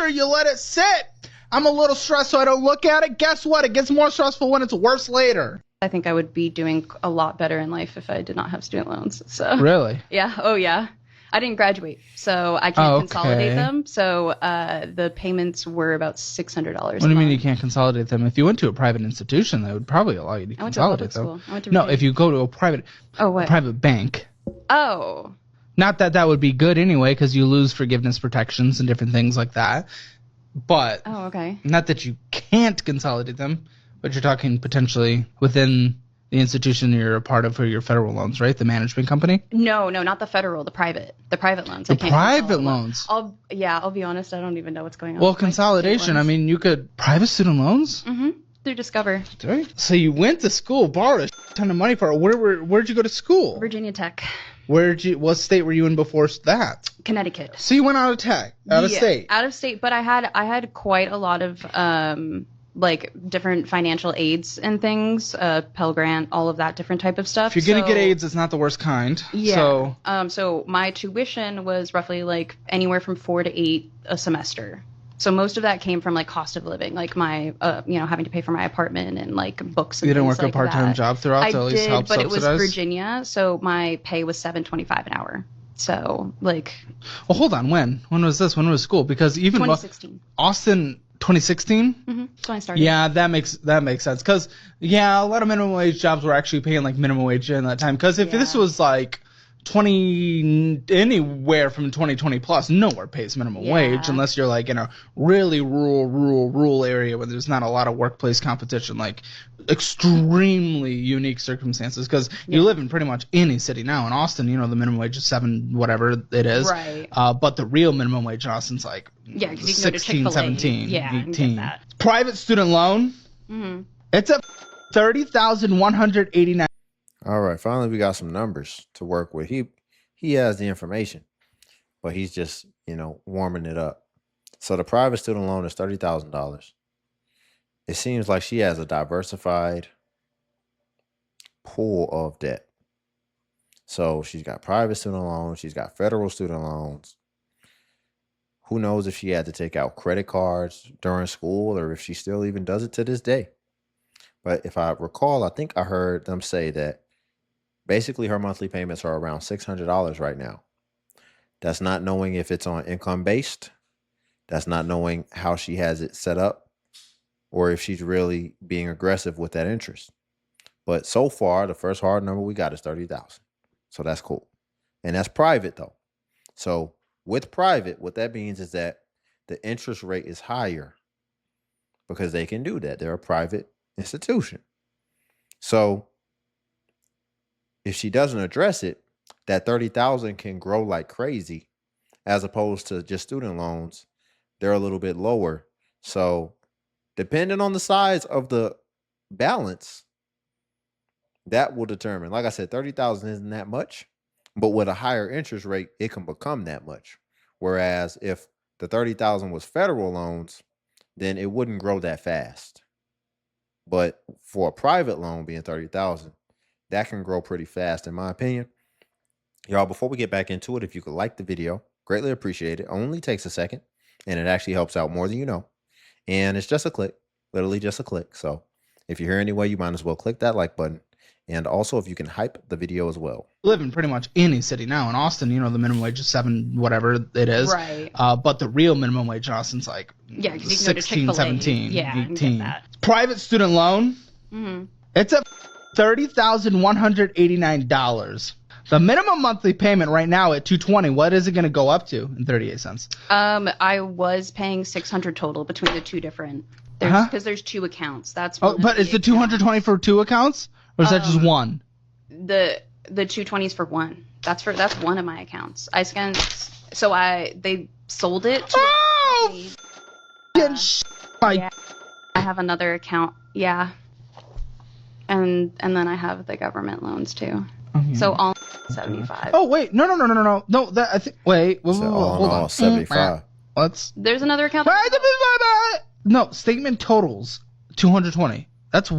you let it sit. I'm a little stressed, so I don't look at it. Guess what? It gets more stressful when it's worse later. I think I would be doing a lot better in life if I did not have student loans. So Really? Yeah. Oh, yeah. I didn't graduate, so I can't consolidate them. So the payments were about $600. What do you mean you can't consolidate them? If you went to a private institution, they would probably allow you to consolidate them. School. I went to No, if you go to a private bank. Oh. Not that would be good anyway, because you lose forgiveness protections and different things like that. But not that you can't consolidate them, but you're talking potentially within the institution you're a part of for your federal loans, right? The management company? No, not the federal, the private loans. The private loans. I'll be honest, I don't even know what's going on. Well, consolidation, I mean, you could private student loans? Mm-hmm. Through Discover. So you went to school, borrowed a ton of money for it. Where'd you go to school? Virginia Tech. What state were you in before that? Connecticut. So you went out of state. Out of state, but I had quite a lot of like different financial aids and things, Pell Grant, all of that different type of stuff. If you're gonna get aids, it's not the worst kind. Yeah. So my tuition was roughly like anywhere from 4 to 8 a semester. So most of that came from like cost of living, like my having to pay for my apartment and like books. And you didn't work a part-time job throughout to at least help but subsidize? It was Virginia, so my pay was $7.25 an hour. So like. Well, hold on. When was this? When was school? Because even 2016. Austin. 2016? Mm-hmm. That's when I started. Yeah, that makes sense. Because, a lot of minimum wage jobs were actually paying, like, minimum wage in that time. Because if this was, like, anywhere from 2020 plus, nowhere pays minimum wage unless you're, like, in a really rural area where there's not a lot of workplace competition, like, extremely unique circumstances. Because you live in pretty much any city now. In Austin, the minimum wage is $7, whatever it is. Right. But the real minimum wage in Austin's, like, 16, 17, 18. Private student loan. Mm-hmm. It's at $30,189. All right, finally we got some numbers to work with. He has the information, but he's just warming it up. So the private student loan is $30,000. It seems like she has a diversified pool of debt. So she's got private student loans, she's got federal student loans. Who knows if she had to take out credit cards during school or if she still even does it to this day. But if I recall, I think I heard them say that basically her monthly payments are around $600 right now. That's not knowing if it's on income based. That's not knowing how she has it set up or if she's really being aggressive with that interest. But so far, the first hard number we got is $30,000. So that's cool. And that's private though. So with private, what that means is that the interest rate is higher because they can do that. They're a private institution. So if she doesn't address it, that $30,000 can grow like crazy as opposed to just student loans. They're a little bit lower. So depending on the size of the balance, that will determine. Like I said, $30,000 isn't that much. But with a higher interest rate, it can become that much. Whereas if the $30,000 was federal loans, then it wouldn't grow that fast. But for a private loan being $30,000, that can grow pretty fast, in my opinion. Y'all, before we get back into it, if you could like the video, greatly appreciate it. Only takes a second, and it actually helps out more than you know. And it's just a click, literally just a click. So if you're here anyway, you might as well click that like button. And also, if you can hype the video as well. Live in pretty much any city now. In Austin, the minimum wage is $7, whatever it is. Right. But the real minimum wage in Austin's like 16, 17, 18. Private student loan. Mm-hmm. It's at $30,189. The minimum monthly payment right now at $220. What is it going to go up to in 38 cents? I was paying $600 total between the two different. Because there's two accounts. That's. But is the $220 for two accounts? Or is that just one? The 220s for one. That's one of my accounts. I scanned. So they sold it. I have another account. Yeah. And then I have the government loans too. Okay. So all 75. Oh wait, no. No, that I think. Wait, hold on. 75. There's another account. No, statement totals 220. That's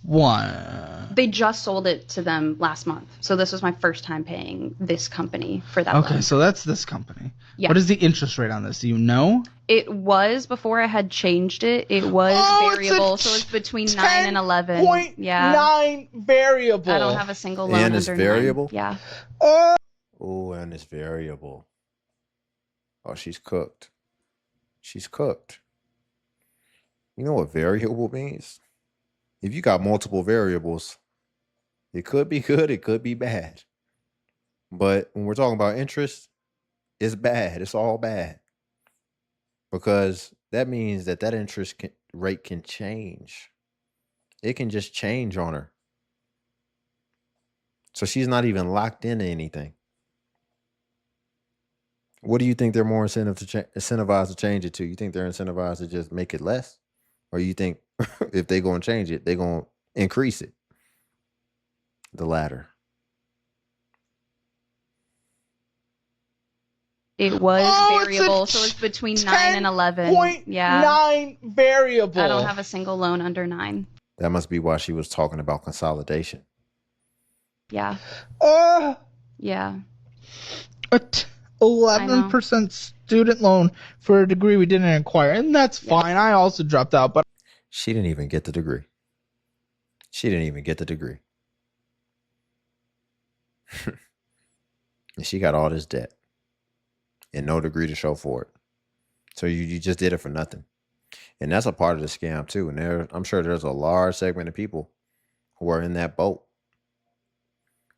one. They just sold it to them last month. So this was my first time paying this company for that loan. Okay, so that's this company. Yeah. What is the interest rate on this? Do you know? It was, before I had changed it, it was variable. So it's between 9 and 11. Yeah. 9 variable. I don't have a single loan and it's under variable? 9. Yeah. Oh, and it's variable. Oh, she's cooked. She's cooked. You know what variable means? If you got multiple variables, it could be good, it could be bad. But when we're talking about interest, it's bad. It's all bad. Because that means that interest rate can change. It can just change on her. So she's not even locked into anything. What do you think they're more incentivized to change it to? You think they're incentivized to just make it less? Or you think if they're going to change it, they're going to increase it? The latter. It was variable, so it's between 9 and 11. Yeah. 9 variable. I don't have a single loan under 9. That must be why she was talking about consolidation. Yeah. Yeah. 11% student loan for a degree we didn't acquire, and that's fine. I also dropped out, but she didn't even get the degree. And she got all this debt and no degree to show for it. So you just did it for nothing. And that's a part of the scam too. And I'm sure there's a large segment of people who are in that boat.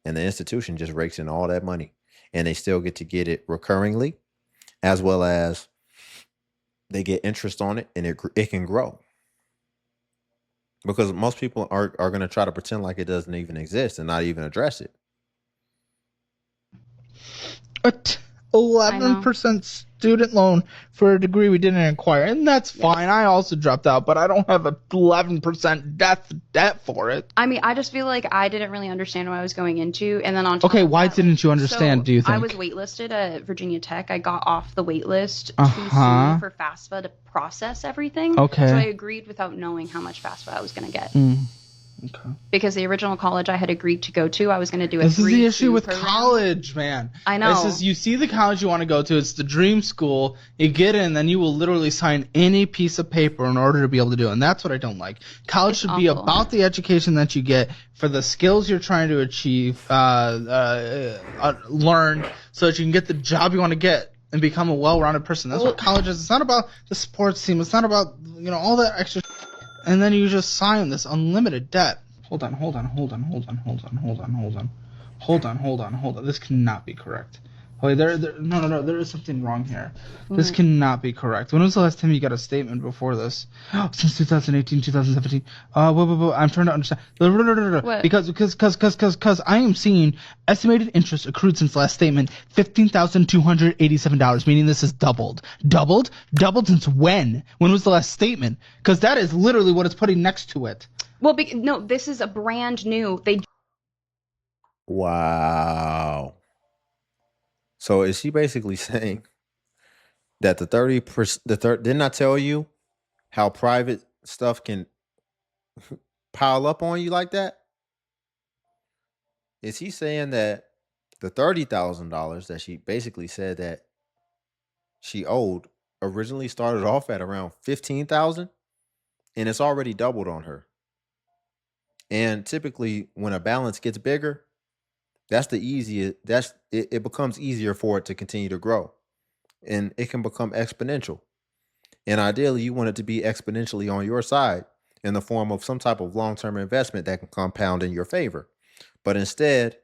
And the institution just rakes in all that money. And they still get to get it recurringly, as well as they get interest on it, and it can grow. Because most people are going to try to pretend like it doesn't even exist and not even address it. 11% student loan for a degree we didn't acquire, and that's fine. I also dropped out, but I don't have a 11% debt for it. I mean, I just feel like I didn't really understand what I was going into, and then on top okay, of why that, didn't you understand? Do you think I was waitlisted at Virginia Tech? I got off the waitlist too soon for FAFSA to process everything. Okay, so I agreed without knowing how much FAFSA I was going to get. Okay. Because the original college I had agreed to go to, I was going to do a 3-2 This is the issue with program. college, man. I know. This is, you see the college you want to go to, it's the dream school. You get in, then you will literally sign any piece of paper in order to be able to do it. And that's what I don't like. College should be about the education that you get for the skills you're trying to achieve, learn, so that you can get the job you want to get and become a well-rounded person. That's what college is. It's not about the sports team. It's not about, all that extra and then you just sign this unlimited debt. Hold on. This cannot be correct. Wait, no. There is something wrong here. This cannot be correct. When was the last time you got a statement before this? Since 2018, 2017. I'm trying to understand. What? Because I am seeing estimated interest accrued since last statement, $15,287, meaning this is doubled. Doubled since when? When was the last statement? Because that is literally what it's putting next to it. Well, no, this is a brand new. Wow. So is she basically saying that the 30%, didn't I tell you how private stuff can pile up on you like that? Is he saying that the $30,000 that she basically said that she owed originally started off at around $15,000 and it's already doubled on her? And typically when a balance gets bigger, it becomes easier for it to continue to grow, and it can become exponential. And ideally you want it to be exponentially on your side in the form of some type of long-term investment that can compound in your favor. But instead,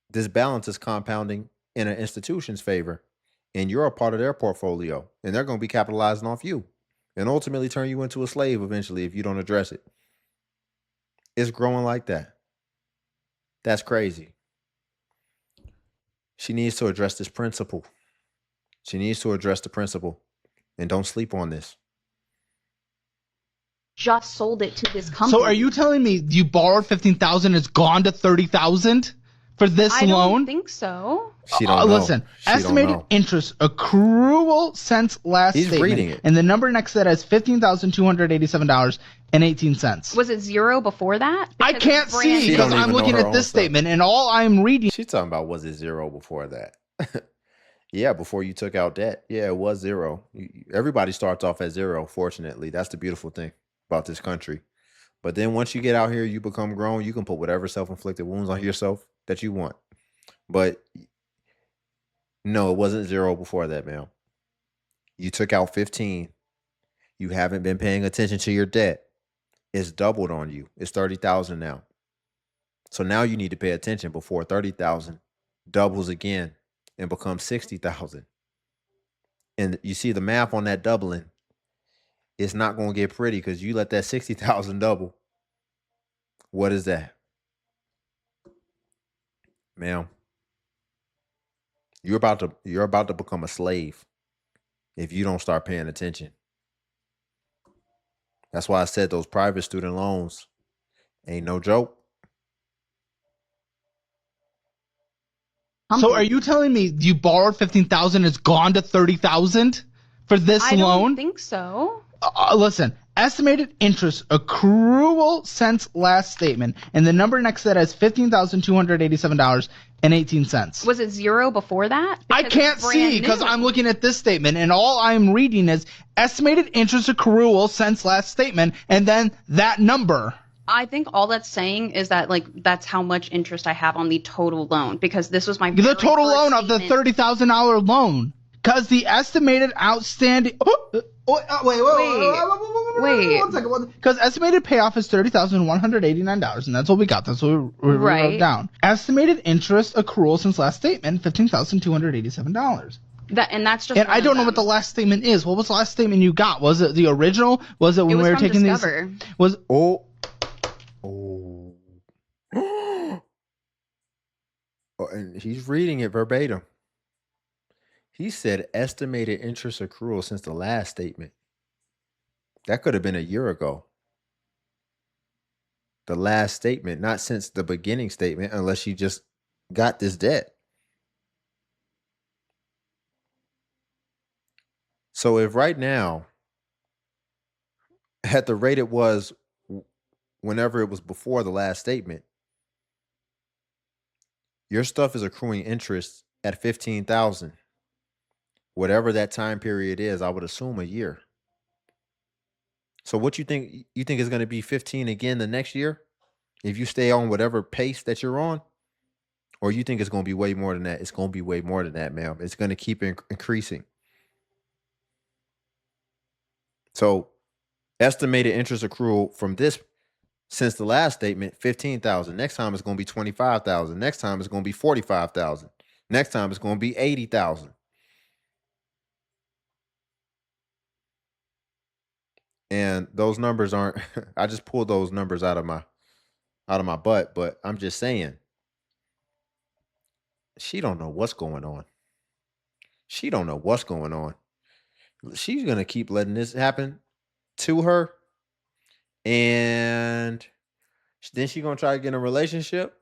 this balance is compounding in an institution's favor, and you're a part of their portfolio, and they're going to be capitalizing off you and ultimately turn you into a slave eventually if you don't address it. It's growing like that. That's crazy. She needs to address this principle. She needs to address the principle, and don't sleep on this. Just sold it to this company. So are you telling me you borrowed $15,000, it's gone to $30,000 for this loan? I don't think so. She don't know. Listen, estimated interest accrual since last He's statement. reading it. And the number next to that is $15,287.18. Was it zero before that? I can't see because I'm looking at this statement and all I'm reading. She's talking about was it zero before that? Yeah, before you took out debt. Yeah, it was zero. Everybody starts off at zero, fortunately. That's the beautiful thing about this country. But then once you get out here, you become grown. You can put whatever self-inflicted wounds on yourself that you want. But no, it wasn't zero before that, ma'am. You took out 15. You haven't been paying attention to your debt. It's doubled on you. It's 30,000 now. So now you need to pay attention before 30,000 doubles again and becomes 60,000. And you see the math on that doubling. It's not going to get pretty because you let that 60,000 double. What is that? Ma'am, you're about to become a slave if you don't start paying attention. That's why I said those private student loans ain't no joke. So are you telling me you borrowed 15,000, it's gone to 30,000 for this loan? I don't think so. Listen, estimated interest accrual since last statement, and the number next to that is $15,287.18. Was it zero before that? I can't see because I'm looking at this statement, and all I'm reading is estimated interest accrual since last statement, and then that number. I think all that's saying is that, like, that's how much interest I have on the total loan, because this was my the total loan of the $30,000 loan. Because the estimated outstanding. Wait. 1 second. Because estimated payoff is $30,189, and that's what we got. That's what we wrote down. Estimated interest accrual since last statement, $15,287. And that's just. And I don't know what the last statement is. What was the last statement you got? Was it the original? Was it when we were taking Discover. these? Was and he's reading it verbatim. He said estimated interest accrual since the last statement. That could have been a year ago. The last statement, not since the beginning statement, unless you just got this debt. So if right now, at the rate it was whenever it was before the last statement, your stuff is accruing interest at 15,000. Whatever that time period is, I would assume a year. So what you think is going to be 15 again the next year if you stay on whatever pace that you're on? Or you think it's going to be way more than that? It's going to be way more than that, ma'am. It's going to keep increasing. So estimated interest accrual from this since the last statement, 15,000. Next time it's going to be 25,000. Next time it's going to be 45,000. Next time it's going to be 80,000. And those numbers aren't, I just pulled those numbers out of my butt, but I'm just saying, she don't know what's going on. She don't know what's going on. She's going to keep letting this happen to her. And then she's going to try to get in a relationship,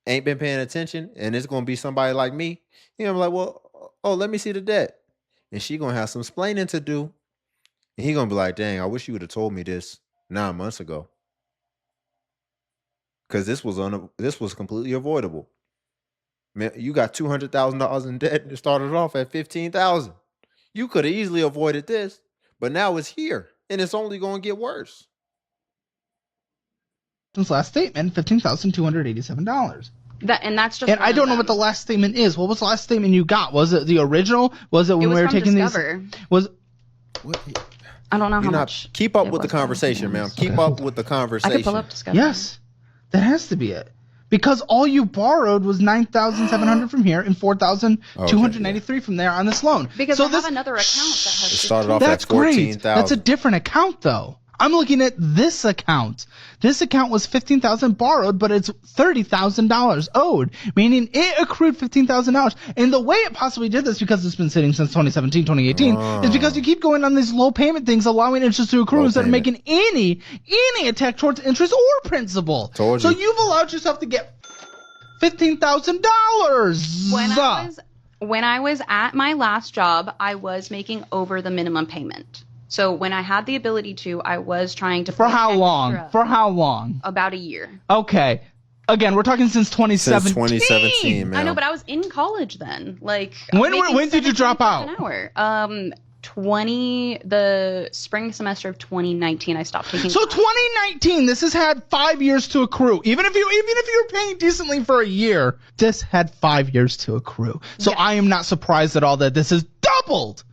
ain't been paying attention, and it's going to be somebody like me. You know, I'm like, well, let me see the debt. And she going to have some explaining to do. And he going to be like, dang, I wish you would have told me this 9 months ago. Because this was completely avoidable. Man, you got $200,000 in debt and it started off at $15,000. You could have easily avoided this, but now it's here and it's only going to get worse. Since last statement, $15,287. And that's just. And I don't know what the last statement is. What was the last statement you got? Was it the original? Was it when we were taking Discover. these? Was what? I don't know how much. Keep up with the conversation, ma'am. Keep up with the conversation. I could pull up Discover. Yes, that has to be it. Because all you borrowed was $9,700 from here and $4,293 from there on this loan. Because so I have another account that has. It started off at 14,000. That's a different account, though. I'm looking at this account. This account was $15,000 borrowed, but it's $30,000 owed, meaning it accrued $15,000. And the way it possibly did this, because it's been sitting since 2017, 2018, is because you keep going on these low payment things, allowing interest to accrue instead of making any attack towards interest or principal. Told you. So you've allowed yourself to get $15,000. When I was at my last job, I was making over the minimum payment. So when I had the ability to, I was trying to. For how long? For how long? About a year. Okay. Again, we're talking since 2017. Since 2017, man. I know, but I was in college then. Like, when did you drop out? An hour. The spring semester of 2019, I stopped taking. So 2019, this has had 5 years to accrue. Even if you were paying decently for a year, this had 5 years to accrue. So I am not surprised at all that this is doubled.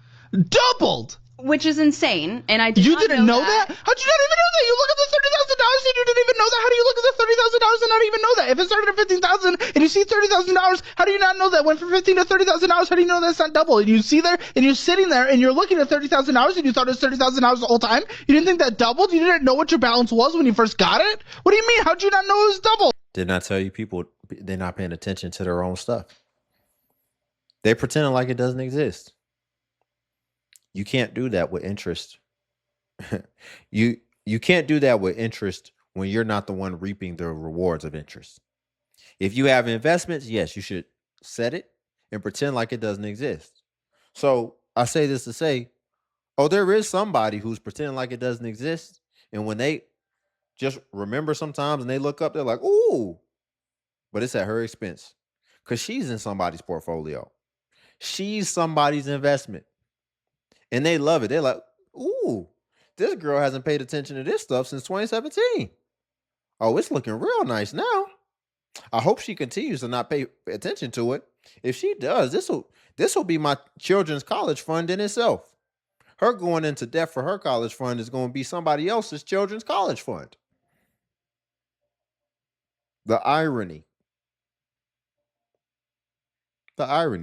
Which is insane, and I You didn't know that? How'd you not even know that? You look at the $30,000 and you didn't even know that. How do you look at the $30,000 and not even know that? If it started at $15,000 and you see $30,000, how do you not know that? Went from $15,000 to $30,000. How do you know that's not double? And you see there and you're sitting there and you're looking at $30,000 and you thought it was $30,000 the whole time. You didn't think that doubled. You didn't know what your balance was when you first got it. What do you mean? How'd you not know it was double? Didn't I tell you people they're not paying attention to their own stuff? They pretending like it doesn't exist. You can't do that with interest. you can't do that with interest when you're not the one reaping the rewards of interest. If you have investments, yes, you should set it and pretend like it doesn't exist. So I say this to say, there is somebody who's pretending like it doesn't exist. And when they just remember sometimes and they look up, they're like, ooh, but it's at her expense because she's in somebody's portfolio. She's somebody's investment. And they love it. They're like, ooh, this girl hasn't paid attention to this stuff since 2017. Oh, it's looking real nice now. I hope she continues to not pay attention to it. If she does, this will be my children's college fund in itself. Her going into debt for her college fund is going to be somebody else's children's college fund. The irony.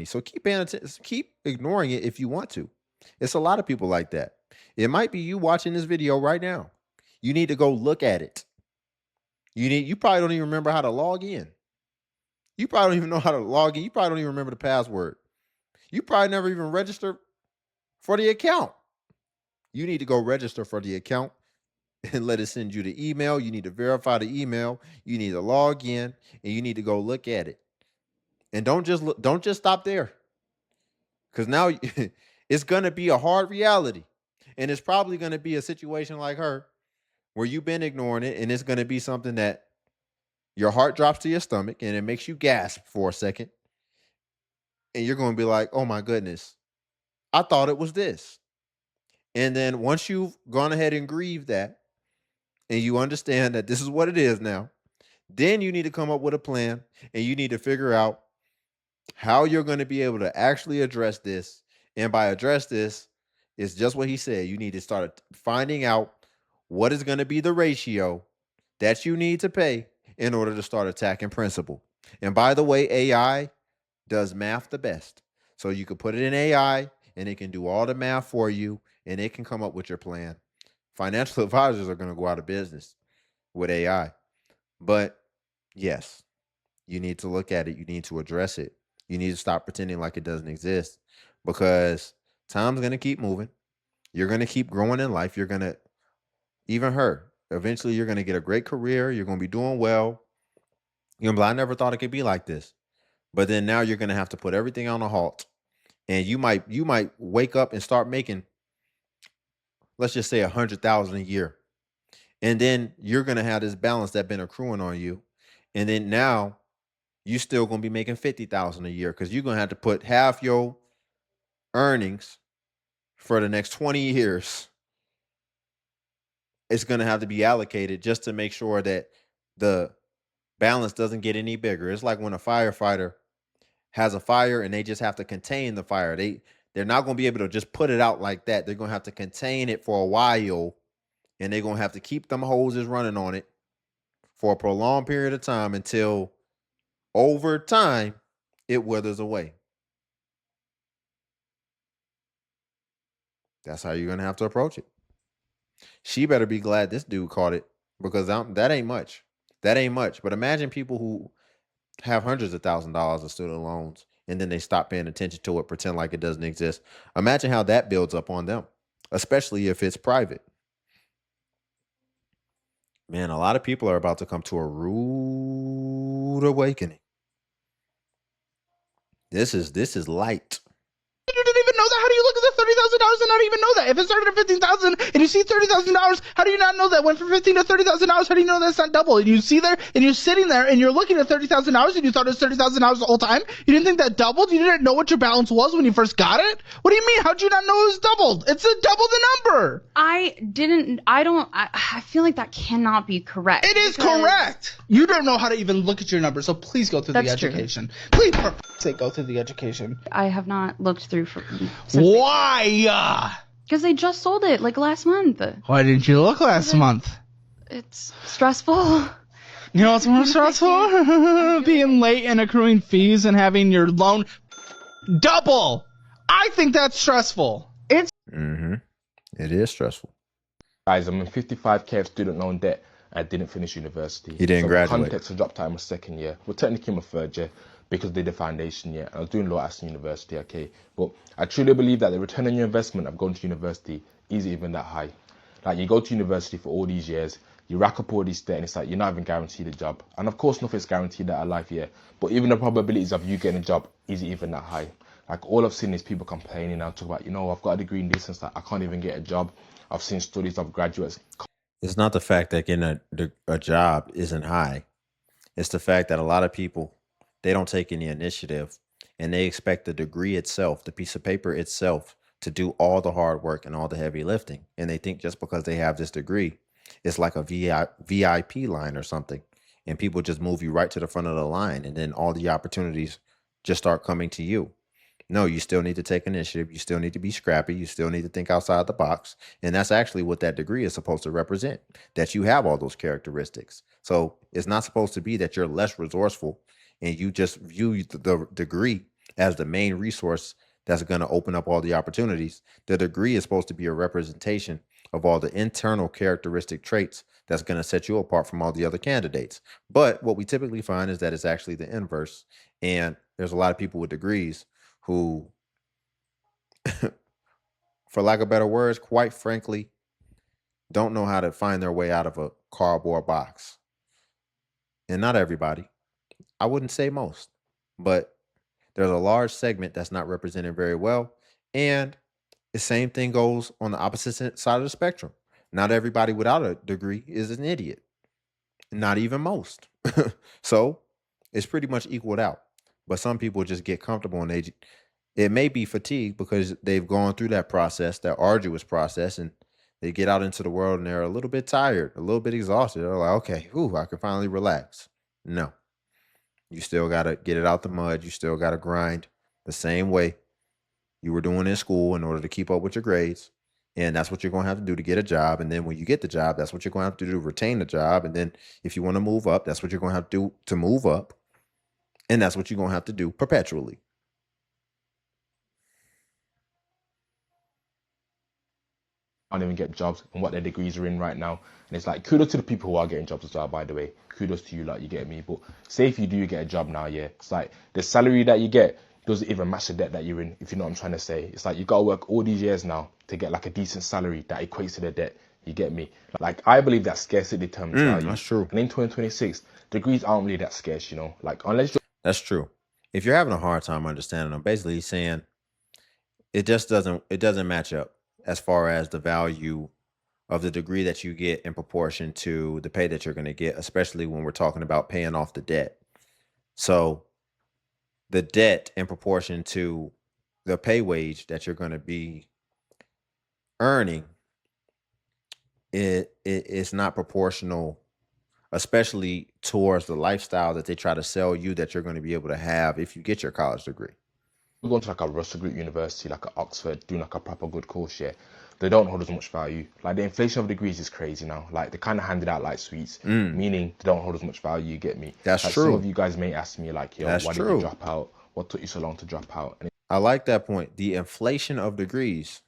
So keep paying attention. Keep ignoring it if you want to. It's a lot of people like that. It might be you watching this video right now. You need to go look at it. You probably don't even remember how to log in. You probably don't even know how to log in. You probably don't even remember the password. You probably never even registered for the account. You need to go register for the account and let it send you the email. You need to verify the email. You need to log in and you need to go look at it. And don't just stop there. Because now it's going to be a hard reality. And it's probably going to be a situation like her where you've been ignoring it. And it's going to be something that your heart drops to your stomach and it makes you gasp for a second. And you're going to be like, oh my goodness, I thought it was this. And then once you've gone ahead and grieved that and you understand that this is what it is now, then you need to come up with a plan and you need to figure out how you're going to be able to actually address this. And by address this, it's just what he said. You need to start finding out what is going to be the ratio that you need to pay in order to start attacking principal. And by the way, AI does math the best. So you can put it in AI and it can do all the math for you and it can come up with your plan. Financial advisors are going to go out of business with AI. But yes, you need to look at it. You need to address it. You need to stop pretending like it doesn't exist because time's going to keep moving. You're going to keep growing in life. You're going to, even her, eventually you're going to get a great career. You're going to be doing well. You're going to be like, I never thought it could be like this. But then now you're going to have to put everything on a halt. And you might wake up and start making, let's just say 100,000 a year. And then you're going to have this balance that's been accruing on you. And then now you still going to be making 50,000 a year because you're going to have to put half your earnings for the next 20 years. It's going to have to be allocated just to make sure that the balance doesn't get any bigger. It's like when a firefighter has a fire and they just have to contain the fire. They're not going to be able to just put it out like that. They're going to have to contain it for a while and they're going to have to keep them hoses running on it for a prolonged period of time until over time it withers away. That's how you're going to have to approach it. She better be glad this dude caught it because that ain't much. That ain't much. But imagine people who have hundreds of $1,000s of student loans and then they stop paying attention to it, pretend like it doesn't exist. Imagine how that builds up on them, especially if it's private. Man, a lot of people are about to come to a rude awakening. This is light. You didn't even know that? How do you look at the $30,000 and not even know that? If it started at $15,000 and you see $30,000, how do you not know that went from $15,000 to $30,000? How do you know that's not double? And you see there, and you're sitting there, and you're looking at $30,000, and you thought it was $30,000 the whole time. You didn't think that doubled. You didn't know what your balance was when you first got it. What do you mean? How'd you not know it was doubled? It's a double the number. I feel like that cannot be correct. It is correct. You don't know how to even look at your numbers, so please go through the education. Please, for fuck's sake, go through the education. I have not looked through for. Why? Because they just sold it like last month. Why didn't you look last month? It's stressful. You know what's more stressful? Being late and accruing fees and having your loan double. I think that's stressful. It's. It is stressful. Guys, I'm in 55k of student loan debt. I didn't finish university. He didn't graduate. Context, I dropped out in my second year. Well, technically my third year because I did the foundation year. I was doing law at university, okay? But I truly believe that the return on your investment of going to university isn't even that high. Like, you go to university for all these years, you rack up all these debt, and it's like you're not even guaranteed a job. And of course, nothing's guaranteed that in life, yeah. But even the probabilities of you getting a job isn't even that high. Like, all I've seen is people complaining and talk about, I've got a degree in this and stuff. I can't even get a job. I've seen studies of graduates. It's not the fact that getting a job isn't high. It's the fact that a lot of people, they don't take any initiative, and they expect the degree itself, the piece of paper itself, to do all the hard work and all the heavy lifting. And they think just because they have this degree, it's like a VIP line or something. And people just move you right to the front of the line, and then all the opportunities just start coming to you. No, you still need to take initiative. You still need to be scrappy. You still need to think outside the box. And that's actually what that degree is supposed to represent, that you have all those characteristics. So it's not supposed to be that you're less resourceful and you just view the degree as the main resource that's going to open up all the opportunities. The degree is supposed to be a representation of all the internal characteristic traits that's going to set you apart from all the other candidates. But what we typically find is that it's actually the inverse. And there's a lot of people with degrees who, for lack of better words, quite frankly, don't know how to find their way out of a cardboard box. And not everybody. I wouldn't say most, but there's a large segment that's not represented very well. And the same thing goes on the opposite side of the spectrum. Not everybody without a degree is an idiot. Not even most. So it's pretty much equaled out. But some people just get comfortable and it may be fatigue because they've gone through that process, that arduous process, and they get out into the world and they're a little bit tired, a little bit exhausted. They're like, okay, I can finally relax. No, you still got to get it out the mud. You still got to grind the same way you were doing in school in order to keep up with your grades. And that's what you're going to have to do to get a job. And then when you get the job, that's what you're going to have to do to retain the job. And then if you want to move up, that's what you're going to have to do to move up. And that's what you're going to have to do perpetually. Can't even get jobs and what their degrees are in right now. And it's like, kudos to the people who are getting jobs as well, by the way. Kudos to you, like, you get me. But say if you do get a job now, yeah, it's like the salary that you get doesn't even match the debt that you're in, if you know what I'm trying to say. It's like you got to work all these years now to get like a decent salary that equates to the debt. You get me? Like, I believe that scarcity determines value. That's true. And in 2026, degrees aren't really that scarce, Like, unless you're... That's true. If you're having a hard time understanding, I'm basically saying it just doesn't match up as far as the value of the degree that you get in proportion to the pay that you're going to get, especially when we're talking about paying off the debt. So the debt in proportion to the pay wage that you're going to be earning, it's not proportional, especially towards the lifestyle that they try to sell you that you're going to be able to have if you get your college degree. We're going to like a Russell Group University, like at Oxford, doing like a proper good course, yeah. They don't hold as much value. Like, the inflation of degrees is crazy now. Like, they kind of hand it out like sweets, meaning they don't hold as much value. You get me? That's like, true. Some of you guys may ask me like, yo, That's why true. did you drop out? What took you so long to drop out? And I like that point. The inflation of degrees.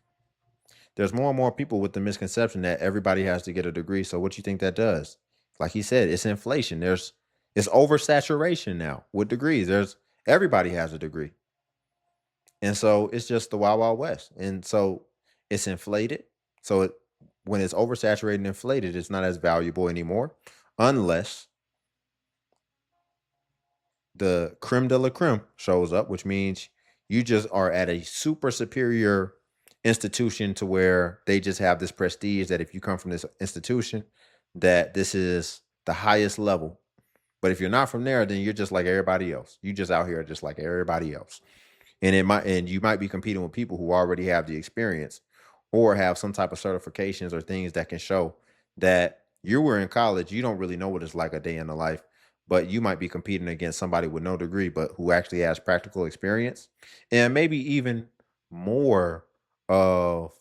There's more and more people with the misconception that everybody has to get a degree. So what you think that does? Like he said, it's inflation. It's oversaturation now with degrees. Everybody has a degree. And so it's just the Wild Wild West. And so it's inflated. So when it's oversaturated and inflated, it's not as valuable anymore unless the creme de la creme shows up, which means you just are at a super superior institution to where they just have this prestige that if you come from this institution, that this is the highest level. But if you're not from there, then you're just like everybody else. You just out here just like everybody else. And you might be competing with people who already have the experience or have some type of certifications or things that can show that you were in college. You don't really know what it's like a day in the life, but you might be competing against somebody with no degree, but who actually has practical experience and maybe even more of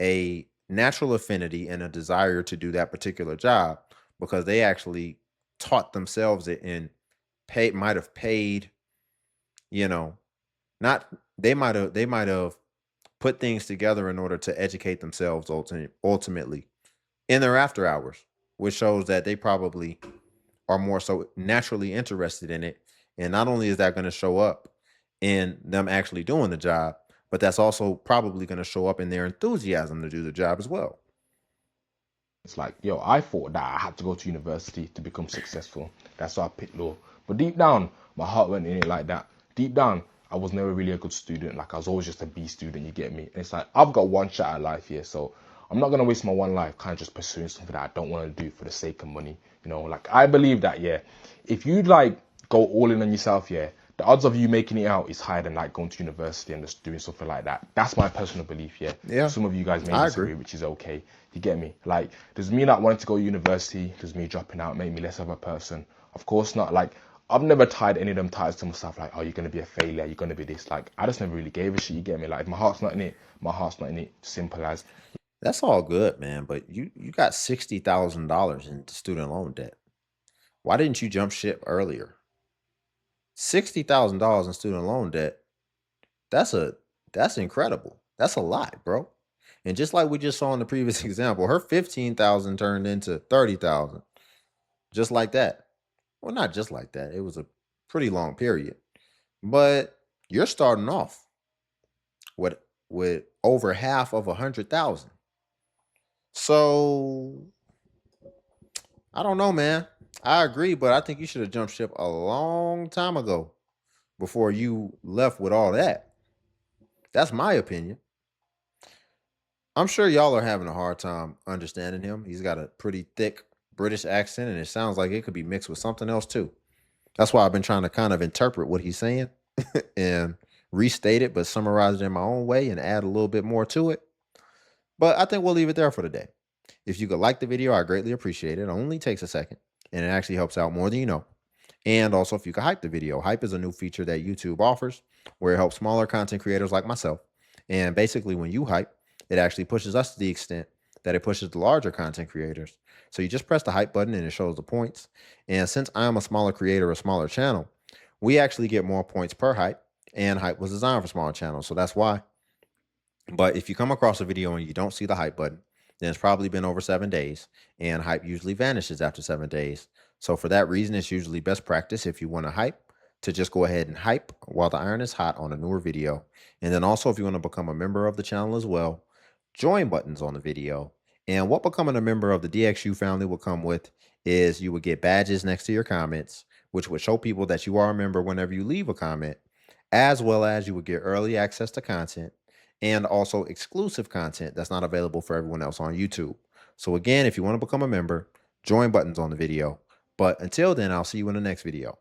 a natural affinity and a desire to do that particular job because they actually taught themselves it and might have paid, you know, not they might have put things together in order to educate themselves ultimately in their after hours, which shows that they probably are more so naturally interested in it. And not only is that going to show up in them actually doing the job, but that's also probably going to show up in their enthusiasm to do the job as well. It's like, yo, I thought that I had to go to university to become successful. That's why I picked law. But deep down, my heart went in it like that. Deep down, I was never really a good student. Like, I was always just a B student, you get me? And it's like, I've got one shot at life here, so I'm not going to waste my one life kind of just pursuing something that I don't want to do for the sake of money. You know, like, I believe that, yeah, if you, like, go all in on yourself, yeah, the odds of you making it out is higher than, like, going to university and just doing something like that. That's my personal belief, yeah? Yeah. Some of you guys may I disagree, agree. which is okay. You get me? Like, does me not wanting to go to university, does me dropping out make me less of a person? Of course not. Like, I've never tied any of them ties to myself, like, oh, you're going to be a failure, you're going to be this. Like, I just never really gave a shit, you get me? Like, if my heart's not in it, my heart's not in it. Simple as. That's all good, man. But you got $60,000 in student loan debt. Why didn't you jump ship earlier? $60,000 in student loan debt. That's incredible. That's a lot, bro. And just like we just saw in the previous example, her 15,000 turned into 30,000. Just like that. Well, not just like that. It was a pretty long period. But you're starting off with over half of 100,000. So I don't know, man. I agree, but I think you should have jumped ship a long time ago before you left with all that. That's my opinion. I'm sure y'all are having a hard time understanding him. He's got a pretty thick British accent, and it sounds like it could be mixed with something else too. That's why I've been trying to kind of interpret what he's saying and restate it, but summarize it in my own way and add a little bit more to it. But I think we'll leave it there for today. If you could like the video, I greatly appreciate it. It only takes a second, and it actually helps out more than you know. And also, if you could hype the video, hype is a new feature that YouTube offers where it helps smaller content creators like myself. And basically, when you hype, it actually pushes us to the extent that it pushes the larger content creators. So you just press the hype button and it shows the points. And since I'm a smaller creator, a smaller channel, we actually get more points per hype. And hype was designed for smaller channels. So that's why. But if you come across a video and you don't see the hype button, then it's probably been over 7 days. And hype usually vanishes after 7 days. So for that reason, it's usually best practice if you want to hype to just go ahead and hype while the iron is hot on a newer video. And then also if you want to become a member of the channel as well, join buttons on the video. And what becoming a member of the DXU family will come with is you would get badges next to your comments, which would show people that you are a member whenever you leave a comment, as well as you would get early access to content and also exclusive content that's not available for everyone else on YouTube. So again, if you want to become a member, join buttons on the video. But until then, I'll see you in the next video.